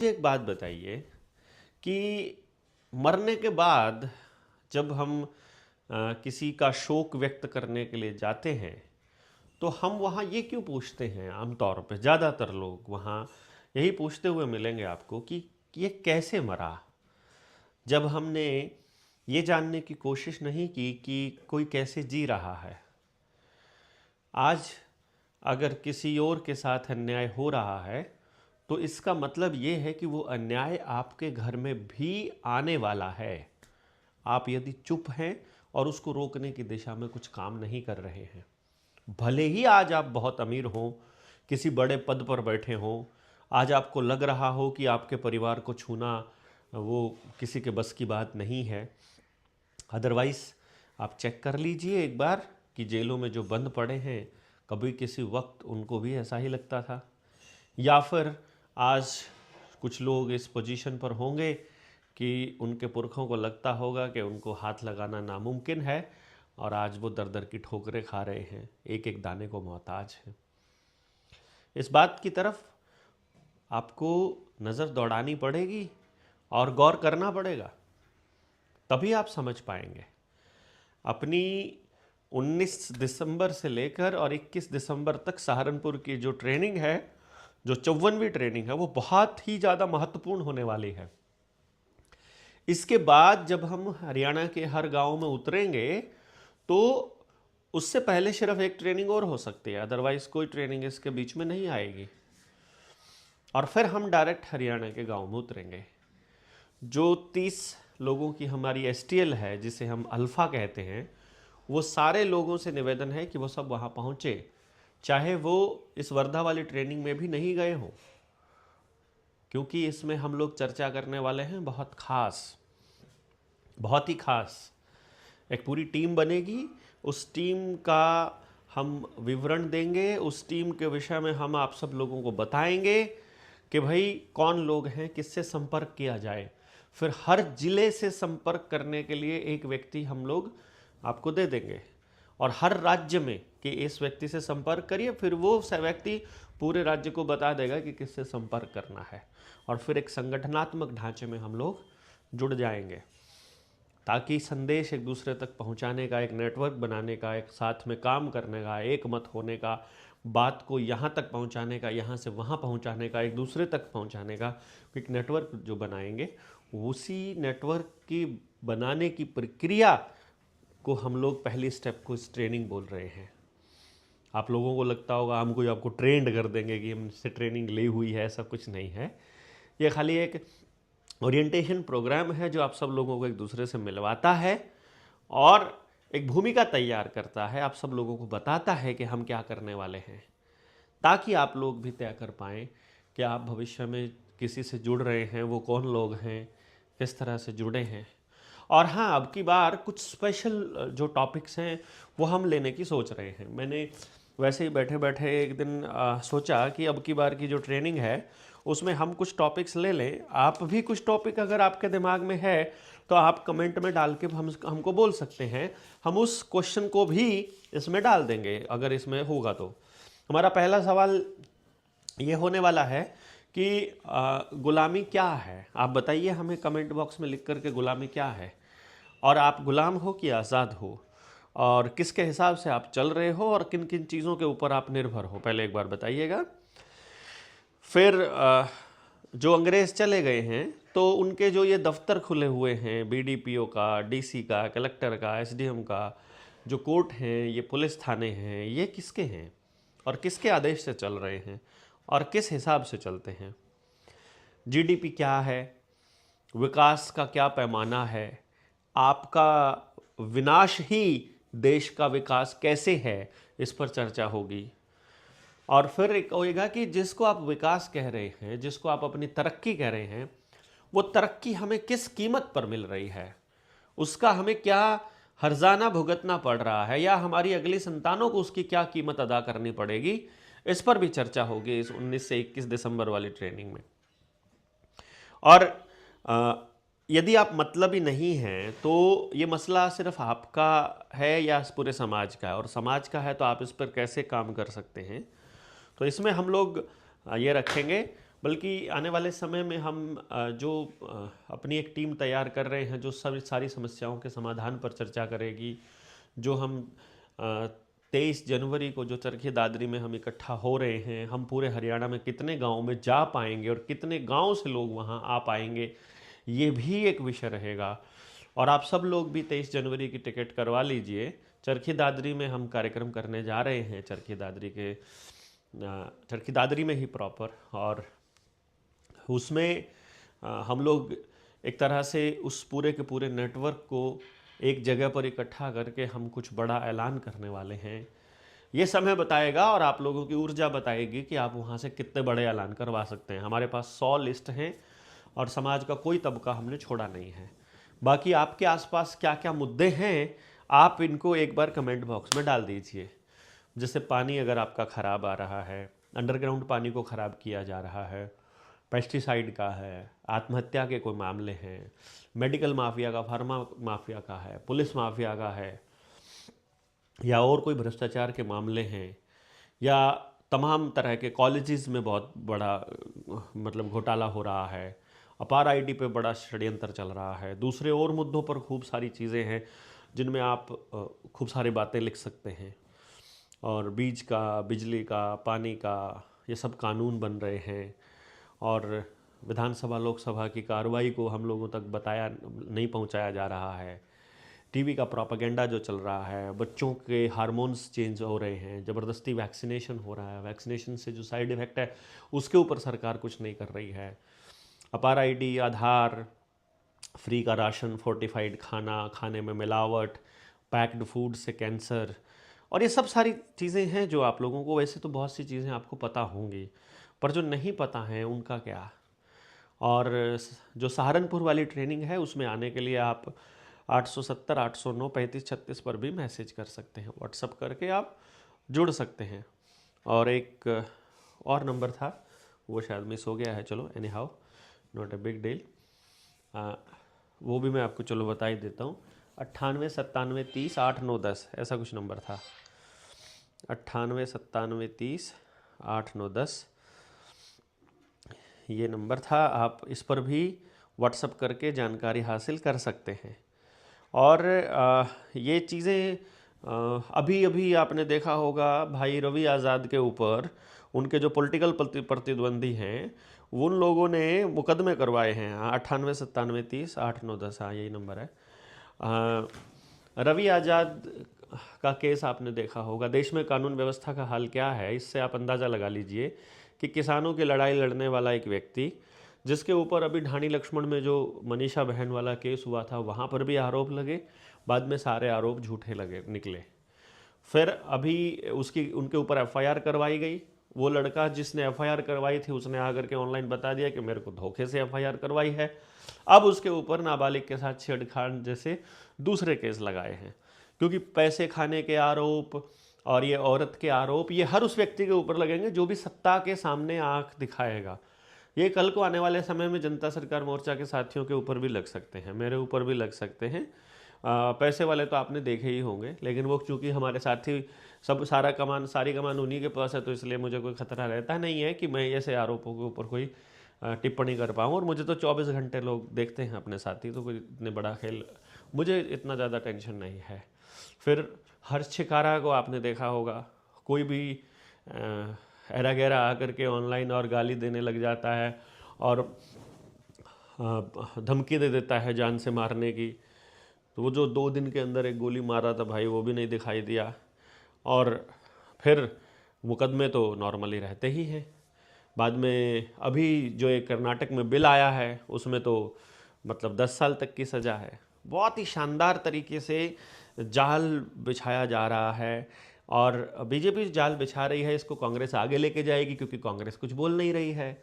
एक बात बताइए कि मरने के बाद जब हम किसी का शोक व्यक्त करने के लिए जाते हैं तो हम वहाँ ये क्यों पूछते हैं? आमतौर पे ज़्यादातर लोग वहाँ यही पूछते हुए मिलेंगे आपको कि ये कैसे मरा। जब हमने ये जानने की कोशिश नहीं की कि कोई कैसे जी रहा है। आज अगर किसी और के साथ अन्याय हो रहा है तो इसका मतलब ये है कि वो अन्याय आपके घर में भी आने वाला है। आप यदि चुप हैं और उसको रोकने की दिशा में कुछ काम नहीं कर रहे हैं, भले ही आज आप बहुत अमीर हों, किसी बड़े पद पर बैठे हों, आज आपको लग रहा हो कि आपके परिवार को छूना वो किसी के बस की बात नहीं है, अदरवाइज़ आप चेक कर लीजिए एक बार कि जेलों में जो बंद पड़े हैं कभी किसी वक्त उनको भी ऐसा ही लगता था। या फिर आज कुछ लोग इस पोजीशन पर होंगे कि उनके पुरखों को लगता होगा कि उनको हाथ लगाना नामुमकिन है और आज वो दर दर की ठोकरें खा रहे हैं, एक एक दाने को मोहताज हैं। इस बात की तरफ आपको नज़र दौड़ानी पड़ेगी और गौर करना पड़ेगा, तभी आप समझ पाएंगे। अपनी 19 दिसंबर से लेकर और 21 दिसंबर तक सहारनपुर की जो ट्रेनिंग है, जो 54वीं ट्रेनिंग है, वो बहुत ही ज़्यादा महत्वपूर्ण होने वाली है। इसके बाद जब हम हरियाणा के हर गांव में उतरेंगे तो उससे पहले सिर्फ एक ट्रेनिंग और हो सकती है, अदरवाइज कोई ट्रेनिंग इसके बीच में नहीं आएगी और फिर हम डायरेक्ट हरियाणा के गांव में उतरेंगे। जो 30 लोगों की हमारी एसटीएल है, जिसे हम अल्फ़ा कहते हैं, वो सारे लोगों से निवेदन है कि वो सब वहाँ पहुँचे, चाहे वो इस वर्धा वाली ट्रेनिंग में भी नहीं गए हों, क्योंकि इसमें हम लोग चर्चा करने वाले हैं बहुत ख़ास, बहुत ही ख़ास। एक पूरी टीम बनेगी, उस टीम का हम विवरण देंगे, उस टीम के विषय में हम आप सब लोगों को बताएंगे कि भाई कौन लोग हैं, किससे संपर्क किया जाए। फिर हर जिले से संपर्क करने के लिए एक व्यक्ति हम लोग आपको दे देंगे और हर राज्य में कि इस व्यक्ति से संपर्क करिए, फिर वो व्यक्ति पूरे राज्य को बता देगा कि किससे संपर्क करना है और फिर एक संगठनात्मक ढांचे में हम लोग जुड़ जाएंगे ताकि संदेश एक दूसरे तक पहुंचाने का, एक नेटवर्क बनाने का, एक साथ में काम करने का, एक मत होने का, बात को यहाँ तक पहुँचाने का, यहाँ से वहाँ पहुँचाने का, एक दूसरे तक पहुँचाने का एक नेटवर्क जो बनाएंगे, उसी नेटवर्क की बनाने की प्रक्रिया को हम लोग पहली स्टेप को इस ट्रेनिंग बोल रहे हैं। आप लोगों को लगता होगा हम कोई आपको ट्रेंड कर देंगे कि हमसे ट्रेनिंग ली हुई है, ऐसा कुछ नहीं है। ये खाली एक ओरिएंटेशन प्रोग्राम है जो आप सब लोगों को एक दूसरे से मिलवाता है और एक भूमिका तैयार करता है, आप सब लोगों को बताता है कि हम क्या करने वाले हैं, ताकि आप लोग भी तय कर पाएँ कि आप भविष्य में किसी से जुड़ रहे हैं, वो कौन लोग हैं, किस तरह से जुड़े हैं। और हाँ, अब की बार कुछ स्पेशल जो टॉपिक्स हैं वो हम लेने की सोच रहे हैं। मैंने वैसे ही बैठे बैठे एक दिन सोचा कि अब की बार की जो ट्रेनिंग है उसमें हम कुछ टॉपिक्स ले लें। आप भी कुछ टॉपिक अगर आपके दिमाग में है तो आप कमेंट में डाल के हमको बोल सकते हैं, हम उस क्वेश्चन को भी इसमें डाल देंगे अगर इसमें होगा तो। हमारा पहला सवाल ये होने वाला है कि गुलामी क्या है। आप बताइए हमें कमेंट बॉक्स में लिख करके गुलामी क्या है, और आप गुलाम हो कि आज़ाद हो, और किसके हिसाब से आप चल रहे हो और किन किन चीज़ों के ऊपर आप निर्भर हो, पहले एक बार बताइएगा। फिर जो अंग्रेज़ चले गए हैं तो उनके जो ये दफ्तर खुले हुए हैं, बीडीपीओ का, डीसी का, कलेक्टर का, एसडीएम का, जो कोर्ट हैं, ये पुलिस थाने हैं, ये किसके हैं और किसके आदेश से चल रहे हैं और किस हिसाब से चलते हैं। जीडीपी क्या है, विकास का क्या पैमाना है, आपका विनाश ही देश का विकास कैसे है, इस पर चर्चा होगी। और फिर एक होएगा कि जिसको आप विकास कह रहे हैं, जिसको आप अपनी तरक्की कह रहे हैं, वो तरक्की हमें किस कीमत पर मिल रही है, उसका हमें क्या हर्जाना भुगतना पड़ रहा है, या हमारी अगली संतानों को उसकी क्या कीमत अदा करनी पड़ेगी। इस पर भी चर्चा होगी इस 19 से 21 दिसंबर वाली ट्रेनिंग में। और यदि आप मतलबी नहीं हैं तो ये मसला सिर्फ आपका है या पूरे समाज का है, और समाज का है तो आप इस पर कैसे काम कर सकते हैं, तो इसमें हम लोग ये रखेंगे। बल्कि आने वाले समय में हम जो अपनी एक टीम तैयार कर रहे हैं जो सब सारी समस्याओं के समाधान पर चर्चा करेगी, जो हम 23 जनवरी को जो चरखी दादरी में हम इकट्ठा हो रहे हैं, हम पूरे हरियाणा में कितने गाँव में जा पाएंगे और कितने गाँव से लोग वहाँ आ पाएंगे, ये भी एक विषय रहेगा। और आप सब लोग भी 23 जनवरी की टिकट करवा लीजिए। चरखी दादरी में हम कार्यक्रम करने जा रहे हैं, चरखी दादरी में ही प्रॉपर। और उसमें हम लोग एक तरह से उस पूरे के पूरे नेटवर्क को एक जगह पर इकट्ठा करके हम कुछ बड़ा ऐलान करने वाले हैं। ये समय बताएगा और आप लोगों की ऊर्जा बताएगी कि आप वहाँ से कितने बड़े ऐलान करवा सकते हैं। हमारे पास 100 लिस्ट हैं और समाज का कोई तबका हमने छोड़ा नहीं है। बाकी आपके आसपास क्या क्या मुद्दे हैं, आप इनको एक बार कमेंट बॉक्स में डाल दीजिए। जैसे पानी अगर आपका ख़राब आ रहा है, अंडरग्राउंड पानी को ख़राब किया जा रहा है, पेस्टिसाइड का है, आत्महत्या के कोई मामले हैं, मेडिकल माफिया का, फार्मा माफिया का है, पुलिस माफिया का है, या और कोई भ्रष्टाचार के मामले हैं, या तमाम तरह के कॉलेजेस में बहुत बड़ा मतलब घोटाला हो रहा है, अपार आईडी पे बड़ा षड्यंत्र चल रहा है, दूसरे और मुद्दों पर खूब सारी चीज़ें हैं जिनमें आप खूब सारी बातें लिख सकते हैं। और बीज का, बिजली का, पानी का, ये सब कानून बन रहे हैं। और विधानसभा लोकसभा की कार्रवाई को हम लोगों तक नहीं पहुंचाया जा रहा है। टीवी का प्रोपेगेंडा जो चल रहा है, बच्चों के हार्मोन्स चेंज हो रहे हैं, ज़बरदस्ती वैक्सीनेशन हो रहा है, वैक्सीनेशन से जो साइड इफ़ेक्ट है उसके ऊपर सरकार कुछ नहीं कर रही है। अपार आईडी, आधार, फ्री का राशन, फोर्टिफाइड खाना, खाने में मिलावट, पैक्ड फूड से कैंसर, और ये सब सारी चीज़ें हैं जो आप लोगों को, वैसे तो बहुत सी चीज़ें आपको पता होंगी पर जो नहीं पता है उनका क्या। और जो सहारनपुर वाली ट्रेनिंग है उसमें आने के लिए आप 870 809 3536 पर भी मैसेज कर सकते हैं, व्हाट्सअप करके आप जुड़ सकते हैं। और एक और नंबर था वो शायद मिस हो गया है, चलो any how not a big deal, वो भी मैं आपको चलो बता ही देता हूँ। 98 97 30 8 9 10 ऐसा कुछ नंबर था, 98 97 30 8 9 10 ये नंबर था। आप इस पर भी व्हाट्सअप करके जानकारी हासिल कर सकते हैं। और ये चीज़ें अभी अभी आपने देखा होगा भाई रवि आज़ाद के ऊपर, उनके जो पॉलिटिकल प्रतिद्वंदी हैं उन लोगों ने मुकदमे करवाए हैं। 98 97 30 8 9 10 हाँ यही नंबर है। रवि आज़ाद का केस आपने देखा होगा। देश में कानून व्यवस्था का हाल क्या है इससे आप अंदाज़ा लगा लीजिए कि किसानों की लड़ाई लड़ने वाला एक व्यक्ति, जिसके ऊपर अभी ढाणी लक्ष्मण में जो मनीषा बहन वाला केस हुआ था वहाँ पर भी आरोप लगे, बाद में सारे आरोप झूठे निकले। फिर अभी उनके ऊपर एफआईआर करवाई गई। वो लड़का जिसने एफआईआर करवाई थी उसने आकर के ऑनलाइन बता दिया कि मेरे को धोखे से एफआईआर करवाई है। अब उसके ऊपर नाबालिग के साथ छेड़छाड़ जैसे दूसरे केस लगाए हैं, क्योंकि पैसे खाने के आरोप और ये औरत के आरोप ये हर उस व्यक्ति के ऊपर लगेंगे जो भी सत्ता के सामने आंख दिखाएगा। ये कल को आने वाले समय में जनता सरकार मोर्चा के साथियों के ऊपर भी लग सकते हैं, मेरे ऊपर भी लग सकते हैं। पैसे वाले तो आपने देखे ही होंगे, लेकिन वो चूँकि हमारे साथी सब सारी कमान उन्हीं के पास है, तो इसलिए मुझे कोई खतरा रहता नहीं है कि मैं ऐसे आरोपों के ऊपर कोई टिप्पणी कर पाऊँ। और मुझे तो 24 घंटे लोग देखते हैं अपने साथी, तो कोई इतने बड़ा खेल मुझे इतना ज़्यादा टेंशन नहीं है। फिर हर्ष छिकारा को आपने देखा होगा, कोई भी ऐरा गैरा आकर के ऑनलाइन और गाली देने लग जाता है और धमकी दे देता है जान से मारने की। तो वो जो 2 दिन के अंदर एक गोली मारा था भाई, वो भी नहीं दिखाई दिया। और फिर मुकदमे तो नॉर्मली रहते ही हैं। बाद में अभी जो एक कर्नाटक में बिल आया है उसमें तो मतलब 10 साल तक की सज़ा है। बहुत ही शानदार तरीके से जाल बिछाया जा रहा है और बीजेपी जाल बिछा रही है, इसको कांग्रेस आगे लेके जाएगी क्योंकि कांग्रेस कुछ बोल नहीं रही है।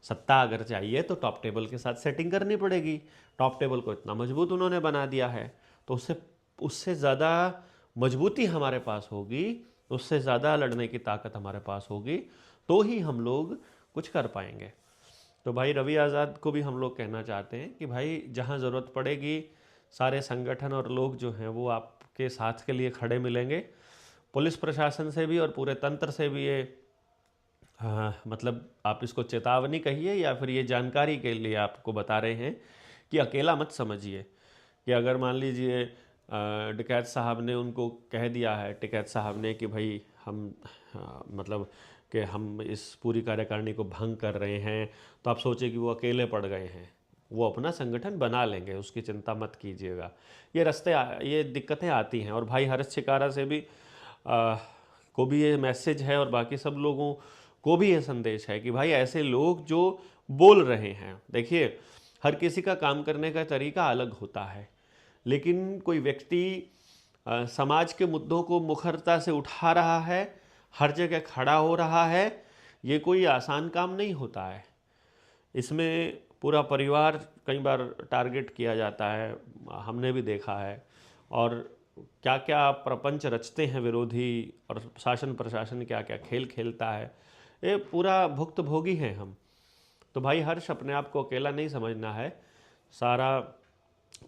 सत्ता अगर चाहिए तो टॉप टेबल के साथ सेटिंग करनी पड़ेगी। टॉप टेबल को इतना मजबूत उन्होंने बना दिया है, तो उससे ज़्यादा मजबूती हमारे पास होगी, उससे ज़्यादा लड़ने की ताकत हमारे पास होगी, तो ही हम लोग कुछ कर पाएंगे। तो भाई रवि आज़ाद को भी हम लोग कहना चाहते हैं कि भाई जहाँ ज़रूरत पड़ेगी सारे संगठन और लोग जो हैं वो आपके साथ के लिए खड़े मिलेंगे। पुलिस प्रशासन से भी और पूरे तंत्र से भी ये मतलब आप इसको चेतावनी कहिए या फिर ये जानकारी के लिए आपको बता रहे हैं कि अकेला मत समझिए। कि अगर मान लीजिए डकैत साहब ने उनको कह दिया है, टिकैत साहब ने, कि भाई हम मतलब कि हम इस पूरी कार्यकारिणी को भंग कर रहे हैं, तो आप सोचे कि वो अकेले पड़ गए हैं। वो अपना संगठन बना लेंगे, उसकी चिंता मत कीजिएगा। ये दिक्कतें आती हैं। और भाई हर्ष छिकारा से भी को भी ये मैसेज है और बाकी सब लोगों को भी ये संदेश है कि भाई ऐसे लोग जो बोल रहे हैं, देखिए हर किसी का काम करने का तरीका अलग होता है, लेकिन कोई व्यक्ति समाज के मुद्दों को मुखरता से उठा रहा है, हर जगह खड़ा हो रहा है, ये कोई आसान काम नहीं होता है। इसमें पूरा परिवार कई बार टारगेट किया जाता है, हमने भी देखा है। और क्या क्या प्रपंच रचते हैं विरोधी, और शासन प्रशासन क्या क्या खेल खेलता है, ये पूरा भुक्तभोगी हैं हम। तो भाई हर्ष, अपने आप को अकेला नहीं समझना है। सारा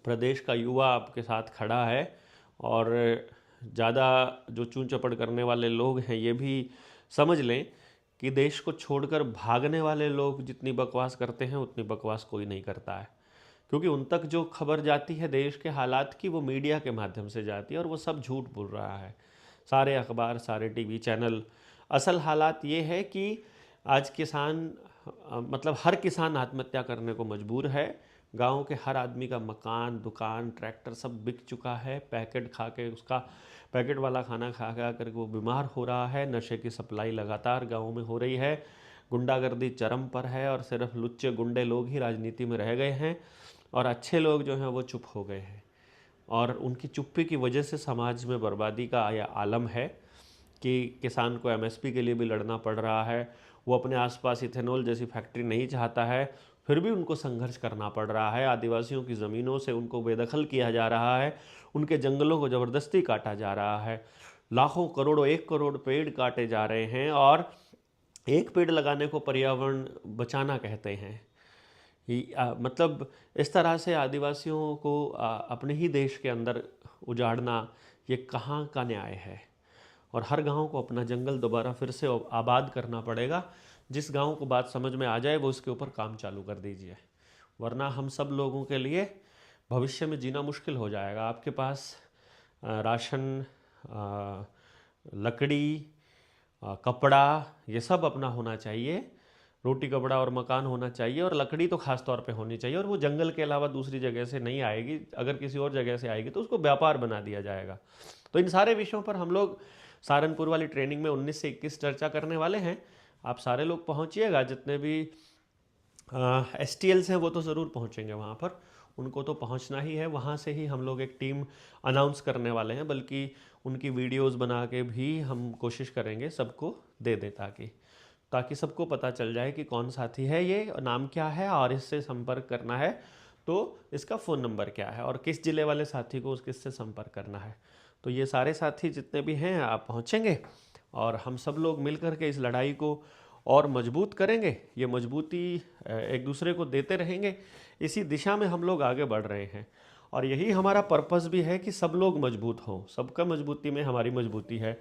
प्रदेश का युवा आपके साथ खड़ा है। और ज़्यादा जो चूं चपड़ करने वाले लोग हैं, ये भी समझ लें कि देश को छोड़कर भागने वाले लोग जितनी बकवास करते हैं उतनी बकवास कोई नहीं करता है। क्योंकि उन तक जो खबर जाती है देश के हालात की, वो मीडिया के माध्यम से जाती है, और वो सब झूठ बोल रहा है। सारे अखबार, सारे टीवी चैनल। असल हालात ये है कि आज किसान मतलब हर किसान आत्महत्या करने को मजबूर है। गांव के हर आदमी का मकान, दुकान, ट्रैक्टर सब बिक चुका है। पैकेट खा के, उसका पैकेट वाला खाना खा खा कर वो बीमार हो रहा है। नशे की सप्लाई लगातार गाँव में हो रही है। गुंडागर्दी चरम पर है, और सिर्फ लुच्चे गुंडे लोग ही राजनीति में रह गए हैं, और अच्छे लोग जो हैं वो चुप हो गए हैं। और उनकी चुप्पी की वजह से समाज में बर्बादी का यह आलम है कि किसान को एमएसपी के लिए भी लड़ना पड़ रहा है। वो अपने आसपास इथेनॉल जैसी फैक्ट्री नहीं चाहता है, फिर भी उनको संघर्ष करना पड़ रहा है। आदिवासियों की ज़मीनों से उनको बेदखल किया जा रहा है, उनके जंगलों को ज़बरदस्ती काटा जा रहा है। लाखों करोड़ों, 1 करोड़ पेड़ काटे जा रहे हैं, और एक पेड़ लगाने को पर्यावरण बचाना कहते हैं। मतलब इस तरह से आदिवासियों को अपने ही देश के अंदर उजाड़ना, ये कहाँ का न्याय है। और हर गांव को अपना जंगल दोबारा फिर से आबाद करना पड़ेगा। जिस गांव को बात समझ में आ जाए वो उसके ऊपर काम चालू कर दीजिए, वरना हम सब लोगों के लिए भविष्य में जीना मुश्किल हो जाएगा। आपके पास राशन, लकड़ी, कपड़ा, ये सब अपना होना चाहिए। रोटी, कपड़ा और मकान होना चाहिए, और लकड़ी तो खास तौर पे होनी चाहिए। और वो जंगल के अलावा दूसरी जगह से नहीं आएगी। अगर किसी और जगह से आएगी तो उसको व्यापार बना दिया जाएगा। तो इन सारे विषयों पर हम लोग सहारनपुर वाली ट्रेनिंग में 19 से 21 चर्चा करने वाले हैं। आप सारे लोग पहुंचिएगा, जितने भी STLs हैं वो तो ज़रूर पहुंचेंगे वहाँ पर, उनको तो पहुंचना ही है। वहाँ से ही हम लोग एक टीम अनाउंस करने वाले हैं, बल्कि उनकी वीडियोस बना के भी हम कोशिश करेंगे सबको दे दें, ताकि सबको पता चल जाए कि कौन साथी है, ये नाम क्या है, और इससे संपर्क करना है तो इसका फ़ोन नंबर क्या है, और किस ज़िले वाले साथी को किससे संपर्क करना है। तो ये सारे साथी जितने भी हैं आप पहुँचेंगे, और हम सब लोग मिल कर के इस लड़ाई को और मजबूत करेंगे। ये मजबूती एक दूसरे को देते रहेंगे। इसी दिशा में हम लोग आगे बढ़ रहे हैं, और यही हमारा पर्पस भी है कि सब लोग मजबूत हों। सबका मजबूती में हमारी मजबूती है।